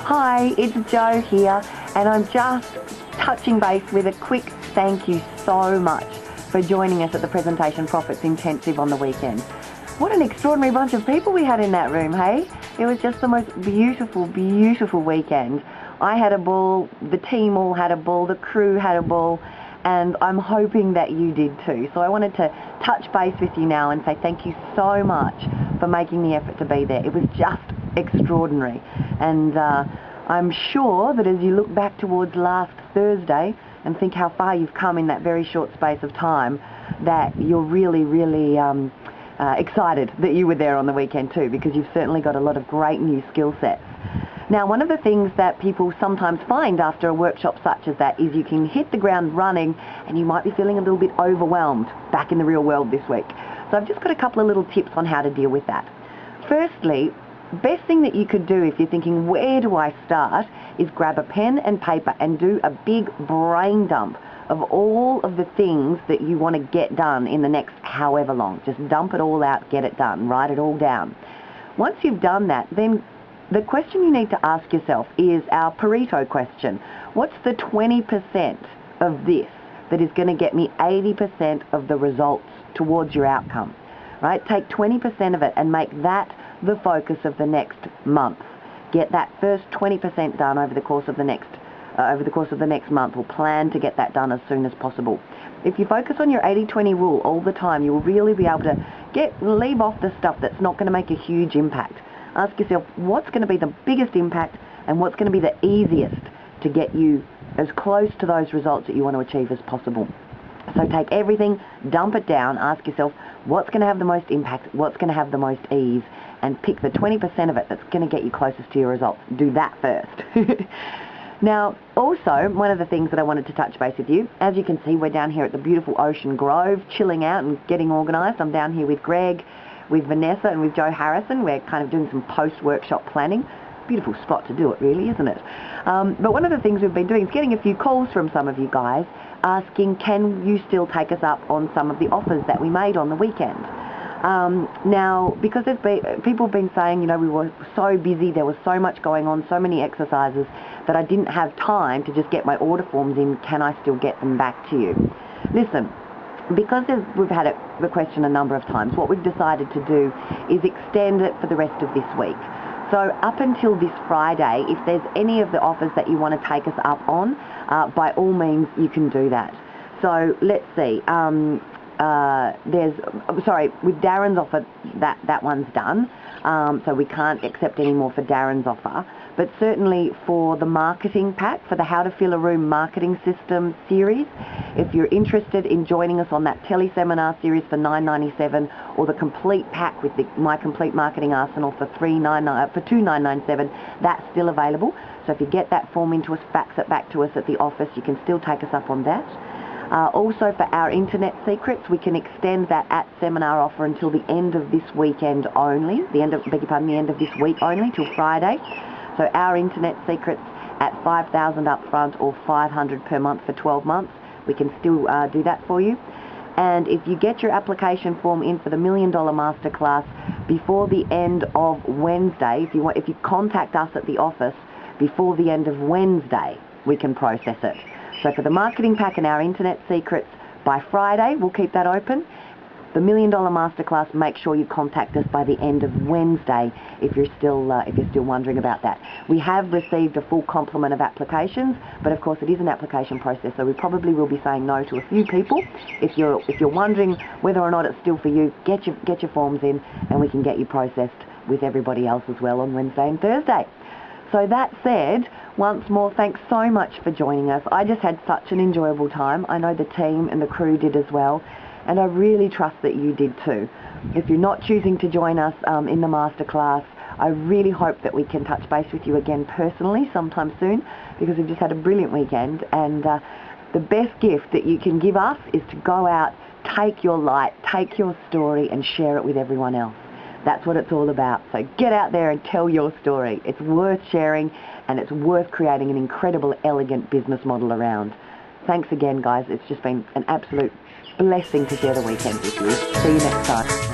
Hi, it's Jo here, and I'm just touching base with a quick thank you so much for joining us at the Presentation Profits Intensive on the weekend. What an extraordinary bunch of people we had in that room, hey? It was just the most beautiful, beautiful weekend. I had a ball, the team all had a ball, the crew had a ball, and I'm hoping that you did too. So I wanted to touch base with you now and say thank you so much for making the effort to be there. It was just extraordinary, and I'm sure that as you look back towards last Thursday and think how far you've come in that very short space of time, that you're really, really excited that you were there on the weekend too, because you've certainly got a lot of great new skill sets. Now, one of the things that people sometimes find after a workshop such as that is you can hit the ground running and you might be feeling a little bit overwhelmed back in the real world this week. So I've just got a couple of little tips on how to deal with that. Firstly, best thing that you could do if you're thinking, where do I start, is grab a pen and paper and do a big brain dump of all of the things that you want to get done in the next however long. Just dump it all out, get it done, write it all down. Once you've done that, then the question you need to ask yourself is our Pareto question. What's the 20% of this that is going to get me 80% of the results towards your outcome? Right? Take 20% of it and make that the focus of the next month. Get that first 20% done over the course of the next month, or plan to get that done as soon as possible. If you focus on your 80-20 rule all the time, you will really be able to leave off the stuff that's not going to make a huge impact. Ask yourself, what's going to be the biggest impact and what's going to be the easiest to get you as close to those results that you want to achieve as possible. So take everything, dump it down, ask yourself, what's going to have the most impact, what's going to have the most ease, and pick the 20% of it that's going to get you closest to your results. Do that first. Now, also, one of the things that I wanted to touch base with you, as you can see, we're down here at the beautiful Ocean Grove, chilling out and getting organised. I'm down here with Greg, with Vanessa and with Joe Harrison. We're kind of doing some post-workshop planning. Beautiful spot to do it, really, isn't it? But one of the things we've been doing is getting a few calls from some of you guys asking, can you still take us up on some of the offers that we made on the weekend? Now, because people have been saying, you know, we were so busy, there was so much going on, so many exercises, that I didn't have time to just get my order forms in, can I still get them back to you? Listen, because we've had the question a number of times, what we've decided to do is extend it for the rest of this week. So up until this Friday, if there's any of the offers that you want to take us up on, by all means you can do that. So let's see, with Darren's offer, that one's done, so we can't accept any more for Darren's offer. But certainly for the marketing pack, for the How to Fill a Room marketing system series, if you're interested in joining us on that teleseminar series for $9.97, or the complete pack with My Complete Marketing Arsenal for $2,997, that's still available. So if you get that form into us, fax it back to us at the office, you can still take us up on that. Also for our Internet Secrets, we can extend that seminar offer until the end of this weekend only, the end of this week only, till Friday. So our Internet Secrets at $5,000 up front or $500 per month for 12 months, we can still do that for you. And if you get your application form in for the $1 Million Masterclass before the end of Wednesday, if you contact us at the office before the end of Wednesday, we can process it. So for the marketing pack and our Internet Secrets, by Friday, we'll keep that open. The $1 Million Masterclass, make sure you contact us by the end of Wednesday if you're still wondering about that. We have received a full complement of applications, but of course it is an application process, so we probably will be saying no to a few people. If you're wondering whether or not it's still for you, get your forms in and we can get you processed with everybody else as well on Wednesday and Thursday. So that said, once more, thanks so much for joining us. I just had such an enjoyable time. I know the team and the crew did as well. And I really trust that you did too. If you're not choosing to join us in the masterclass, I really hope that we can touch base with you again personally sometime soon, because we've just had a brilliant weekend. And the best gift that you can give us is to go out, take your light, take your story and share it with everyone else. That's what it's all about. So get out there and tell your story. It's worth sharing and it's worth creating an incredible, elegant business model around. Thanks again, guys. It's just been an absolute blessing to share the weekend with you. See you next time.